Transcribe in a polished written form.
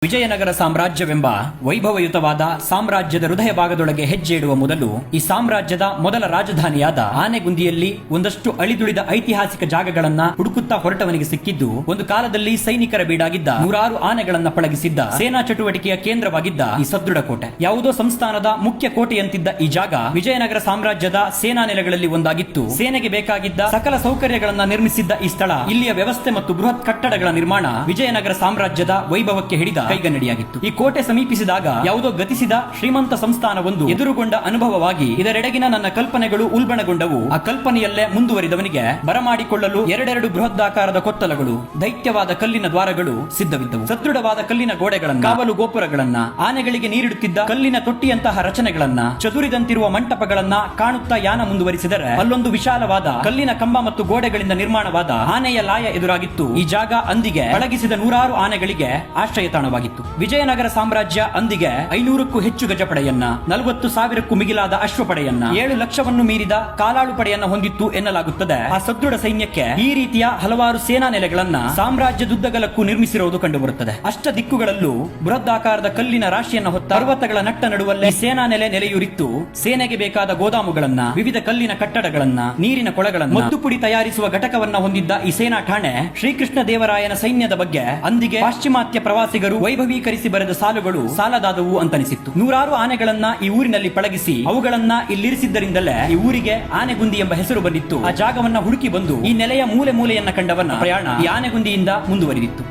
ವಿಜಯನಗರ ಸಾಮ್ರಾಜ್ಯವೆಂಬ ವೈಭವಯುತವಾದ ಸಾಮ್ರಾಜ್ಯದ ಹೃದಯ ಭಾಗದೊಳಗೆ ಹೆಜ್ಜೆ ಇಡುವ ಮೊದಲು ಈ ಸಾಮ್ರಾಜ್ಯದ ಮೊದಲ ರಾಜಧಾನಿಯಾದ ಆನೆಗುಂದಿಯಲ್ಲಿ ಒಂದಷ್ಟು ಅಳಿದುಳಿದ ಐತಿಹಾಸಿಕ ಜಾಗಗಳನ್ನ ಹುಡುಕುತ್ತಾ ಹೊರಟವನಿಗೆ ಸಿಕ್ಕಿದ್ದು ಒಂದು ಕಾಲದಲ್ಲಿ ಸೈನಿಕರ ಬೀಡಾಗಿದ್ದ ನೂರಾರು ಆನೆಗಳನ್ನ ಪಳಗಿಸಿದ್ದ ಸೇನಾ ಚಟುವಟಿಕೆಯ ಕೇಂದ್ರವಾಗಿದ್ದ ಈ ಸದೃಢ ಕೋಟೆ. ಯಾವುದೋ ಸಂಸ್ಥಾನದ ಮುಖ್ಯ ಕೋಟೆಯಂತಿದ್ದ ಈ ಜಾಗ ವಿಜಯನಗರ ಸಾಮ್ರಾಜ್ಯದ ಸೇನಾ ನೆಲೆಗಳಲ್ಲಿ ಒಂದಾಗಿತ್ತು. ಸೇನೆಗೆ ಬೇಕಾಗಿದ್ದ ಸಕಲ ಸೌಕರ್ಯಗಳನ್ನ ನಿರ್ಮಿಸಿದ್ದ ಈ ಸ್ಥಳ, ಇಲ್ಲಿಯ ವ್ಯವಸ್ಥೆ ಮತ್ತು ಬೃಹತ್ ಕಟ್ಟಡಗಳ ನಿರ್ಮಾಣ ವಿಜಯನಗರ ಸಾಮ್ರಾಜ್ಯದ ವೈಭವಕ್ಕೆ ಹಿಡಿದ ಕೈಗನ್ನಡಿಯಾಗಿತ್ತು. ಈ ಕೋಟೆ ಸಮೀಪಿಸಿದಾಗ ಯಾವುದೋ ಗತಿಸಿದ ಶ್ರೀಮಂತ ಸಂಸ್ಥಾನವೊಂದು ಎದುರುಗೊಂಡ ಅನುಭವವಾಗಿ ಇದರೆಡೆಗಿನ ನನ್ನ ಕಲ್ಪನೆಗಳು ಉಲ್ಬಣಗೊಂಡವು. ಆ ಕಲ್ಪನೆಯಲ್ಲೇ ಮುಂದುವರಿದವನಿಗೆ ಬರಮಾಡಿಕೊಳ್ಳಲು ಎರಡೆರಡು ಬೃಹದಾಕಾರದ ಕೊತ್ತಲಗಳು, ದೈತ್ಯವಾದ ಕಲ್ಲಿನ ದ್ವಾರಗಳು ಸಿದ್ಧವಿದ್ದವು. ಸದೃಢವಾದ ಕಲ್ಲಿನ ಗೋಡೆಗಳನ್ನ, ಕಾವಲು ಗೋಪುರಗಳನ್ನ, ಆನೆಗಳಿಗೆ ನೀರಿಡುತ್ತಿದ್ದ ಕಲ್ಲಿನ ತೊಟ್ಟಿಯಂತಹ ರಚನೆಗಳನ್ನ, ಚದುರಿದಂತಿರುವ ಮಂಟಪಗಳನ್ನ ಕಾಣುತ್ತಾ ಯಾನ ಮುಂದುವರಿಸಿದರೆ ಅಲ್ಲೊಂದು ವಿಶಾಲವಾದ ಕಲ್ಲಿನ ಕಂಬ ಮತ್ತು ಗೋಡೆಗಳಿಂದ ನಿರ್ಮಾಣವಾದ ಆನೆಯ ಲಾಯ ಎದುರಾಗಿತ್ತು. ಈ ಜಾಗ ಅಂದಿಗೆ ಪಳಗಿಸಿದ ನೂರಾರು ಆನೆಗಳಿಗೆ ಆಶ್ರಯ ತಾಣವಾಗಿತ್ತು. ವಿಜಯನಗರ ಸಾಮ್ರಾಜ್ಯ ಅಂದಿಗೆ 500ಕ್ಕೂ ಹೆಚ್ಚು ಗಜಪಡೆಯನ್ನ, 40,000ಕ್ಕೂ ಮಿಗಿಲಾದ ಅಶ್ವಪಡೆಯನ್ನ, 7 ಲಕ್ಷವನ್ನು ಮೀರಿದ ಕಾಲಾಳು ಪಡೆಯನ್ನ ಹೊಂದಿತ್ತು ಎನ್ನಲಾಗುತ್ತದೆ. ಆ ಸದೃಢ ಸೈನ್ಯಕ್ಕೆ ಈ ರೀತಿಯ ಹಲವಾರು ಸೇನಾ ನೆಲೆಗಳನ್ನ ಸಾಮ್ರಾಜ್ಯದುದ್ದಗಲಕ್ಕೂ ನಿರ್ಮಿಸಿರುವುದು ಕಂಡುಬರುತ್ತದೆ. ಅಷ್ಟ ದಿಕ್ಕುಗಳಲ್ಲೂ ಬೃಹದಾಕಾರದ ಕಲ್ಲಿನ ರಾಶಿಯನ್ನ ಹೊತ್ತ ಪರ್ವತಗಳ ನಟ್ಟ ನಡುವಲ್ಲೇ ಸೇನಾ ನೆಲೆಯುರಿತ್ತು. ಸೇನೆಗೆ ಬೇಕಾದ ಗೋದಾಮುಗಳನ್ನ, ವಿವಿಧ ಕಲ್ಲಿನ ಕಟ್ಟಡಗಳನ್ನ, ನೀರಿನ ಕೊಳಗಳನ್ನ, ಮದ್ದು ಪುಡಿ ತಯಾರಿಸುವ ಘಟಕವನ್ನ ಹೊಂದಿದ್ದ ಈ ಸೇನಾ ಠಾಣೆ ಶ್ರೀಕೃಷ್ಣ ದೇವರಾಯನ ಸೈನ್ಯದ ಬಗ್ಗೆ ಅಂದಿಗೆ ಪಾಶ್ಚಿಮಾತ್ಯ ಪ್ರವಾಸಿಗರು ವೈಭವೀಕರಿಸಿ ಬರೆದ ಸಾಲುಗಳು ಸಾಲದಾದವು ಅಂತನಿಸಿತ್ತು. ನೂರಾರು ಆನೆಗಳನ್ನ ಈ ಊರಿನಲ್ಲಿ ಪಳಗಿಸಿ ಅವುಗಳನ್ನ ಇಲ್ಲಿರಿಸಿದ್ದರಿಂದಲೇ ಈ ಊರಿಗೆ ಆನೆಗುಂದಿ ಎಂಬ ಹೆಸರು ಬಂದಿತ್ತು. ಆ ಜಾಗವನ್ನ ಹುಡುಕಿ ಬಂದು ಈ ನೆಲೆಯ ಮೂಲೆ ಮೂಲೆಯನ್ನ ಕಂಡವನ ಪ್ರಯಾಣ ಈ ಆನೆಗುಂದಿಯಿಂದ ಮುಂದುವರಿದಿತ್ತು.